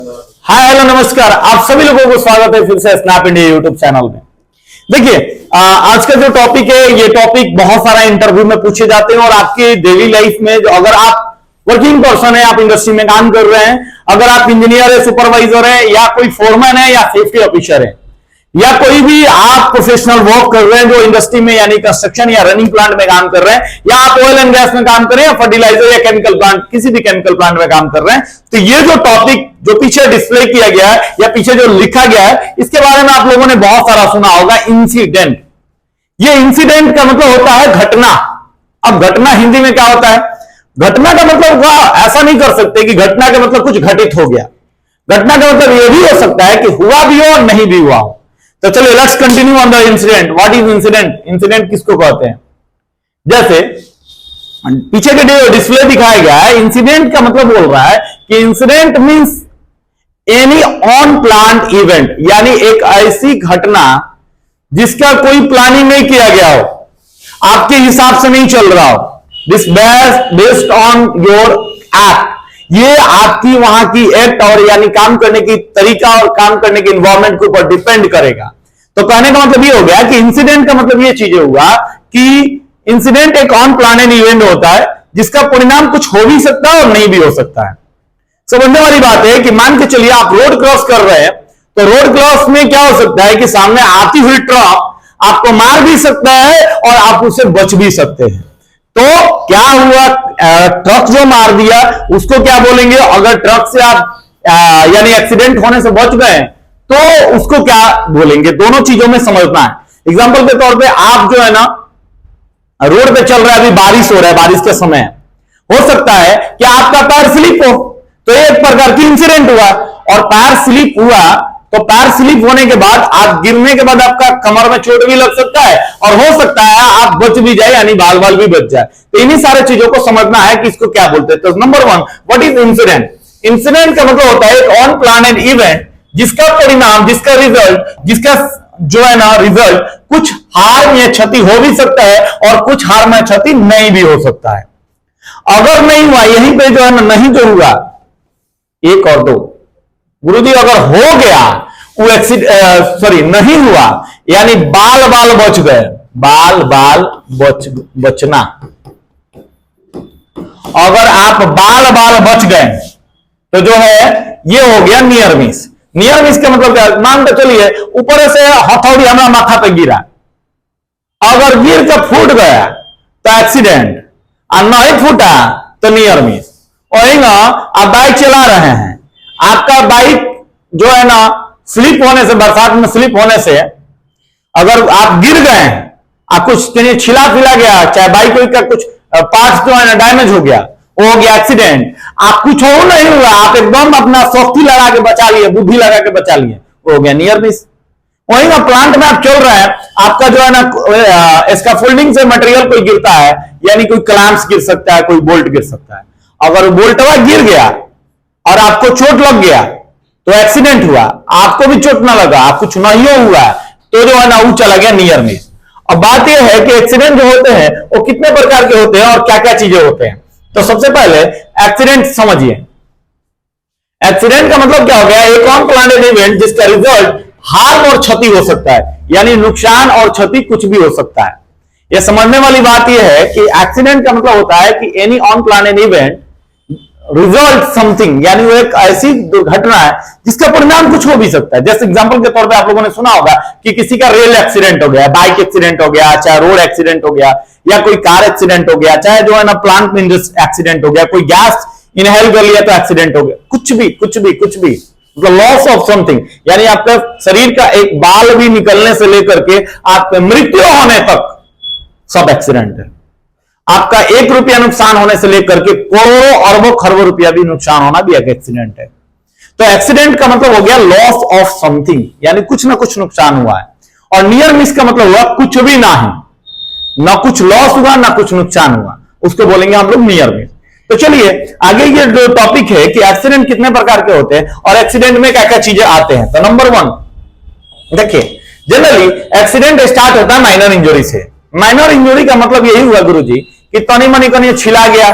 Hi hello नमस्कार, आप सभी लोगों को स्वागत है फिर से स्नैप इंडिया यूट्यूब चैनल में। देखिए आज का जो टॉपिक है, ये टॉपिक बहुत सारा इंटरव्यू में पूछे जाते हैं और आपके डेली लाइफ में जो अगर आप वर्किंग पर्सन है, आप इंडस्ट्री में काम कर रहे हैं, अगर आप इंजीनियर है, सुपरवाइजर है या कोई फोरमैन है या सेफ्टी ऑफिसर है या कोई भी आप प्रोफेशनल वर्क कर रहे हैं जो इंडस्ट्री में यानी कंस्ट्रक्शन या रनिंग प्लांट में काम कर रहे हैं या आप ऑयल एंड गैस में काम कर रहे हैं या फर्टिलाइजर या केमिकल प्लांट, किसी भी केमिकल प्लांट में काम कर रहे हैं, तो ये जो टॉपिक जो पीछे डिस्प्ले किया गया है या पीछे जो लिखा गया है, इसके बारे में आप लोगों ने बहुत सारा सुना होगा, इंसिडेंट। ये इंसिडेंट का मतलब होता है घटना। अब घटना हिंदी में क्या होता है? घटना का मतलब ऐसा नहीं कर सकते कि घटना का मतलब कुछ घटित हो गया। घटना का मतलब यह भी हो सकता है कि हुआ भी हो और नहीं भी हुआ हो। तो चलिए let's continue on the incident. What is incident? Incident किसको कहते हैं? जैसे पीछे के डिस्प्ले दिखाया गया है, इंसिडेंट का मतलब बोल रहा है कि incident means any on planned event, यानी एक ऐसी घटना जिसका कोई प्लानिंग नहीं किया गया हो, आपके हिसाब से नहीं चल रहा हो। This based on your act, ये आपकी वहां की एक्ट और यानी काम करने की तरीका और काम करने के इन्वायरमेंट के ऊपर डिपेंड करेगा। तो कहने का मतलब ये हो गया कि इंसिडेंट का मतलब ये चीजें हुआ कि इंसिडेंट एक ऑन प्लान इवेंट होता है जिसका परिणाम कुछ हो भी सकता है और नहीं भी हो सकता है। समझने वाली बात है कि मान के चलिए आप रोड क्रॉस कर रहे हैं, तो रोड क्रॉस में क्या हो सकता है कि सामने आती हुई ट्रक आपको मार भी सकता है और आप उससे बच भी सकते हैं। तो क्या हुआ, ट्रक जो मार दिया उसको क्या बोलेंगे? अगर ट्रक से आप यानी एक्सीडेंट होने से बच गए तो उसको क्या बोलेंगे? दोनों चीजों में समझना है। एग्जांपल के तौर पे आप जो है ना रोड पे चल रहा है, अभी बारिश हो रहा है, बारिश के समय हो सकता है कि आपका पैर स्लिप हो, तो एक प्रकार की इंसिडेंट हुआ और पैर स्लिप हुआ, तो पैर स्लिप होने के बाद आप गिरने के बाद आपका कमर में चोट भी लग सकता है और हो सकता है आप बच भी जाए यानी बाल बाल भी बच जाए। तो इन्हीं सारे चीजों को समझना है कि इसको क्या बोलते हैं। तो number one, what is incident? Incident का मतलब होता है एक ऑन प्लानेड इवेंट जिसका परिणाम, जिसका रिजल्ट, जिसका जो है ना रिजल्ट कुछ हार्म या क्षति हो भी सकता है और कुछ हार्म या क्षति नहीं भी हो सकता है। अगर नहीं हुआ, यहीं पे जो है ना नहीं जो हुआ, एक और दो गुरुजी, अगर हो गया वो नहीं हुआ यानी बाल बाल बच गए, बाल बाल बचना। अगर आप बाल बाल बच गए तो जो है ये हो गया नियर मिस। नियर मिस का मतलब क्या? मान के चलिए ऊपर से हथौड़ी हमारा माथा पे गिरा, अगर गिर के फूट गया तो एक्सीडेंट, और नहीं फूटा तो नियर मिस। और ना आप बाइक चला रहे हैं, आपका बाइक जो है ना स्लिप होने से, बरसात में स्लिप होने से अगर आप गिर गए, आप कुछ छिला फिला गया, चाहे बाइक का कुछ पार्ट्स जो है ना डैमेज हो गया, वो हो गया एक्सीडेंट। आप कुछ हो नहीं हुआ, आप एकदम अपना शक्ति लगा के बचा लिए, बुद्धि लगा के बचा लिए, वो हो गया नियर मिस। वही ना प्लांट में आप चल रहे हैं, आपका जो है ना स्कैफोल्डिंग से मटेरियल कोई गिरता है, यानी कोई क्लैंप्स गिर सकता है, कोई बोल्ट गिर सकता है। अगर बोल्टवा गिर गया और आपको चोट लग गया तो एक्सीडेंट हुआ, आपको भी चोट ना लगा, आप कुछ नहीं हुआ, तो जो है ना वो चला गया नियर मिस। अब बात यह है कि एक्सीडेंट जो होते हैं वो कितने प्रकार के होते हैं और क्या क्या चीजें होते हैं। तो सबसे पहले एक्सीडेंट समझिए। एक्सीडेंट का मतलब क्या हो गया? एक ऑन प्लानेड इवेंट जिसका रिजल्ट हार्म और क्षति हो सकता है, यानी नुकसान और क्षति कुछ भी हो सकता है। यह समझने वाली बात यह है कि एक्सीडेंट का मतलब होता है कि any unplanned event result something, यानी वो एक ऐसी दुर्घटना है जिसका परिणाम कुछ हो भी सकता है। जैसे एग्जांपल के तौर पे आप लोगों ने सुना होगा कि किसी का रेल एक्सीडेंट हो गया, बाइक एक्सीडेंट हो गया, चाहे रोड एक्सीडेंट हो गया या कोई कार एक्सीडेंट हो गया, चाहे जो है ना प्लांट में एक्सीडेंट हो गया, कोई गैस इनहेल कर लिया तो एक्सीडेंट हो गया, कुछ भी कुछ भी कुछ भी, मतलब लॉस ऑफ समथिंग, यानी आपका शरीर का एक बाल भी निकलने से लेकर के आपके मृत्यु होने तक सब एक्सीडेंट है। आपका 1 रुपया नुकसान होने से लेकर के करोड़ों अरबों खरबों रुपया भी नुकसान होना भी एक एक्सीडेंट है। तो एक्सीडेंट का मतलब हो गया लॉस ऑफ समथिंग, यानी कुछ ना कुछ नुकसान हुआ है। और नियर मिस का मतलब हुआ कुछ भी ना है, ना कुछ लॉस हुआ ना कुछ नुकसान हुआ, उसको बोलेंगे हम लोग नियर मिस। तो चलिए आगे ये जो टॉपिक है कि एक्सीडेंट कितने प्रकार के होते हैं और एक्सीडेंट में क्या क्या चीजें आते हैं। तो नंबर 1 देखिए, जनरली एक्सीडेंट स्टार्ट होता है माइनर इंजरी से। माइनर इंजरी का मतलब यही हुआ गुरुजी कि तनी मनी कहीं छिला गया,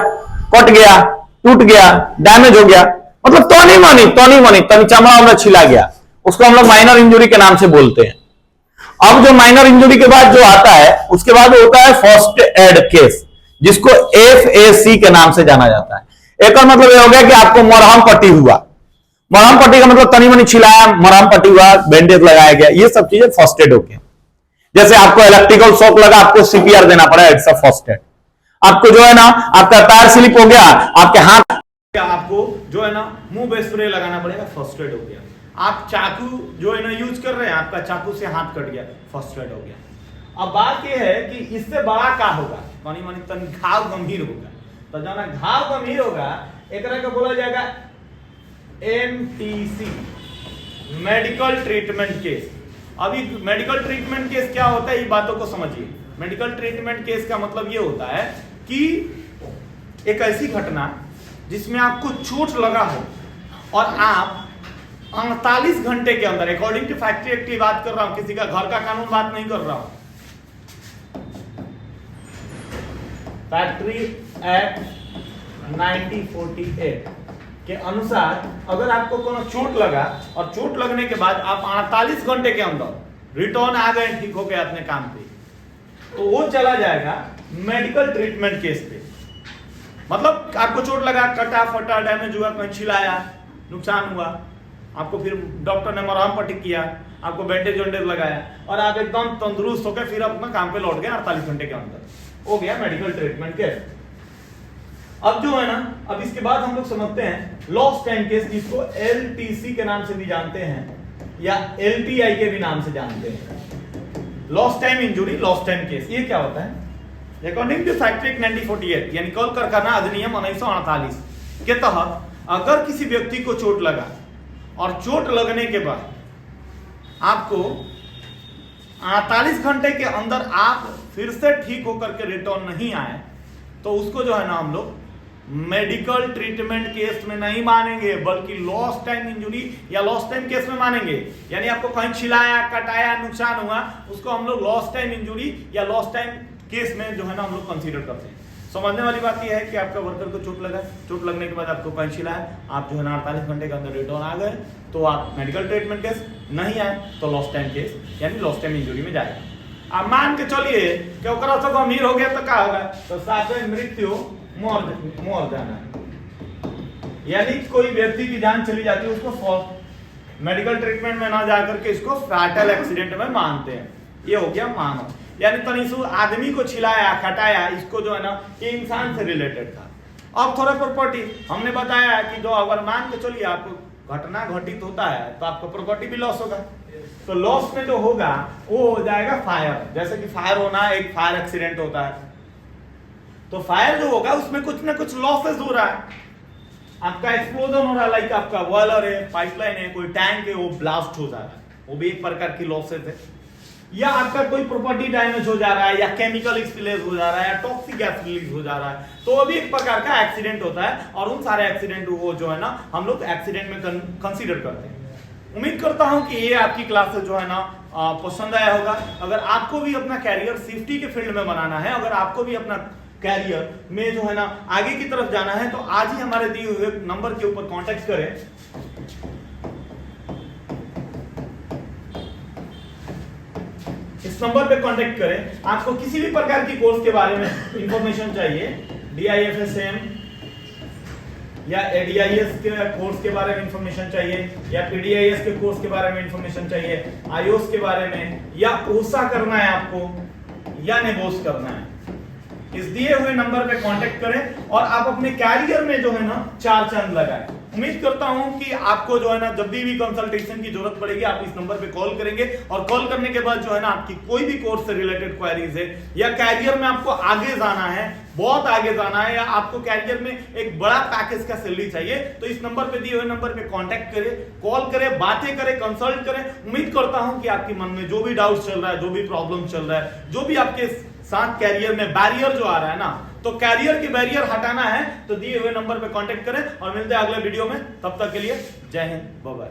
कट गया, टूट गया, डैमेज हो गया, मतलब तो नहीं मानी चमड़ा हमला छिला गया, उसको हम लोग माइनर इंजुरी के नाम से बोलते हैं। अब जो माइनर इंजुरी के बाद जो आता है, उसके बाद होता है फर्स्ट एड केस, जिसको FAC के नाम से जाना जाता है। एक और मतलब ये हो गया कि आपको मरहम पट्टी हुआ, मरहम पट्टी का मतलब तनी मनी छिलाया, मरहम पट्टी हुआ, बैंडेज लगाया गया, ये सब चीजें फर्स्ट एड हो गया। जैसे आपको इलेक्ट्रिकल शॉक लगा, आपको CPR देना पड़ा, इट्स अ फर्स्ट एड। आपको जो है ना, आपका टायर स्लिप हो गया, आपके हाथ, आपको जो है ना मुंह पे स्प्रे लगाना पड़ेगा, फर्स्ट एड हो गया। आप चाकू जो है ना यूज कर रहे हैं, आपका चाकू से हाथ कट गया, फर्स्ट एड हो गया। अब बात यह है कि इससे बड़ा क्या होगा, मानी मानी तन घाव गंभीर होगा, तो जाना घाव गंभीर होगा, एक तरह का बोला जाएगा MTC, मेडिकल ट्रीटमेंट केस। अभी मेडिकल ट्रीटमेंट केस क्या होता है, ये बातों को समझिए। मेडिकल ट्रीटमेंट केस का मतलब ये होता है कि एक ऐसी घटना जिसमें आपको चोट लगा हो और आप 48 घंटे के अंदर, अकॉर्डिंग टू फैक्ट्री एक्ट की बात कर रहा हूं, किसी का घर का कानून बात नहीं कर रहा हूं, फैक्ट्री एक्ट 1948 के अनुसार अगर आपको कोनो चोट लगा और चोट लगने के बाद आप 48 घंटे के अंदर रिटर्न आ गए, ठीक हो गए अपने काम पे, तो वो चला जाएगा मेडिकल ट्रीटमेंट केस पे। मतलब आपको चोट लगा, कटा फटा, डैमेज हुआ, कहीं छिलाया, नुकसान हुआ, आपको फिर डॉक्टर ने मरहम पट्टी किया, आपको बैंडेज वैंडेज लगाया और आप एकदम तंदुरुस्त होकर फिर अपना काम पे लौट गए 48 घंटे के अंदर, हो गया मेडिकल ट्रीटमेंट केस। अब जो है ना, अब इसके बाद हम लोग समझते हैं लॉस्ट टाइम केस, जिसको LTC के नाम से भी जानते हैं या LTI के भी नाम से जानते हैं। Lost time injury, lost time case, ये क्या होता है? अकॉर्डिंग टू फैक्ट्री एक्ट 1948 यानी कॉल कारखाना अधिनियम 1948 के तहत अगर किसी व्यक्ति को चोट लगा और चोट लगने के बाद आपको 48 घंटे के अंदर आप फिर से ठीक होकर के रिटर्न नहीं आए, तो उसको जो है ना हम लोग मेडिकल ट्रीटमेंट केस में नहीं मानेंगे, बल्कि लॉस्ट टाइम इंजुरी या लॉस्ट टाइम केस में मानेंगे। यानी आपको कहीं छिलाया, कटाया, नुकसान हुआ, उसको हम लोग लॉस्ट टाइम इंजुरी या लॉस्ट टाइम केस में जो है ना हम लोग कंसीडर करते हैं। समझने वाली बात यह है कि आपका वर्कर को चोट लगा, चोट लगने के बाद आपको कहीं छिलाया, आप जो है ना 48 घंटे के अंदर रिटर्न आ गए, तो आप मेडिकल ट्रीटमेंट केस, नहीं आए तो लॉस्ट टाइम केस यानी लॉस्ट टाइम इंजुरी में जाएगा। अब मान के चलिए कि ओकरा से गंभीर हो गया तो क्या होगा, तो साथ में मृत्यु, मर जाना, यानी कोई व्यक्ति की जान चली जाती है, उसको मेडिकल ट्रीटमेंट में ना जाकर के इसको फैटल एक्सीडेंट में मानते हैं। ये हो गया मानव, यानी तनिसु आदमी को छिलाया, कटाया, इसको जो है ना ये इंसान से रिलेटेड था। अब थोड़ा प्रॉपर्टी हमने बताया कि जो अगर मान के चलिए आपको घटना घटित होता है तो आपका प्रॉपर्टी भी लॉस होगा, तो लॉस में जो होगा वो हो जाएगा फायर। जैसे कि फायर होना, एक फायर एक्सीडेंट होता है, तो फायर जो होगा उसमें कुछ ना कुछ लॉसेस हो रहा है, आपका एक्सप्लोजन हो रहा है, लाइक आपका बॉयलर है, पाइपलाइन है, कोई टैंक है, वो ब्लास्ट हो जा रहा है, वो भी एक प्रकार की लॉसेस है। या आपका कोई प्रॉपर्टी डैमेज हो जा रहा है, या केमिकल स्पिलेज हो जा रहा है, या टॉक्सिक गैस रिलीज हो जा रहा है, तो वो भी एक प्रकार का एक्सीडेंट होता है। और उन सारे एक्सीडेंट को जो है ना हम लोग एक्सीडेंट में कंसीडर करते हैं। उम्मीद करता हूं कि ये आपकी क्लास जो है ना पसंद आया होगा। अगर आपको भी अपना कैरियर सेफ्टी के फील्ड में बनाना है, अगर आपको भी अपना कैरियर में जो है ना आगे की तरफ जाना है, तो आज ही हमारे दिए हुए नंबर के ऊपर कांटेक्ट करें। इस नंबर पे कांटेक्ट करें। आपको किसी भी प्रकार की कोर्स के बारे में इंफॉर्मेशन चाहिए, DIFSM या ADIS के कोर्स के बारे में इंफॉर्मेशन चाहिए, या PDIS के कोर्स के बारे में इंफॉर्मेशन चाहिए, IOS के बारे में, या OSA करना है आपको या नेबोस करना है, इस दिए हुए नंबर पे कांटेक्ट करें और आप अपने कैरियर में जो है ना 4 चांद लगाएं। उम्मीद करता हूं कि आपको जो है ना जब भी कंसल्टेशन की जरूरत पड़ेगी आप इस नंबर पे कॉल करेंगे, और कॉल करने के बाद जो है ना आपकी कोई भी कोर्स से रिलेटेड क्वेरीज है, या कैरियर में आपको आगे जाना है, बहुत आगे जाना है, या आपको कैरियर में एक बड़ा पैकेज का सैलरी चाहिए, तो इस नंबर पे दिए हुए नंबर पे कांटेक्ट करें, कॉल करें, बातें करें, कंसल्ट करें। उम्मीद करता हूं कि आपके मन में जो भी डाउट चल रहा है, जो भी प्रॉब्लम चल रहा है, जो भी आपके साथ कैरियर में बैरियर जो आ रहा है ना, तो कैरियर की बैरियर हटाना है तो दिए हुए नंबर पे कांटेक्ट करें, और मिलते हैं अगले वीडियो में। तब तक के लिए जय हिंद, बाय बाय।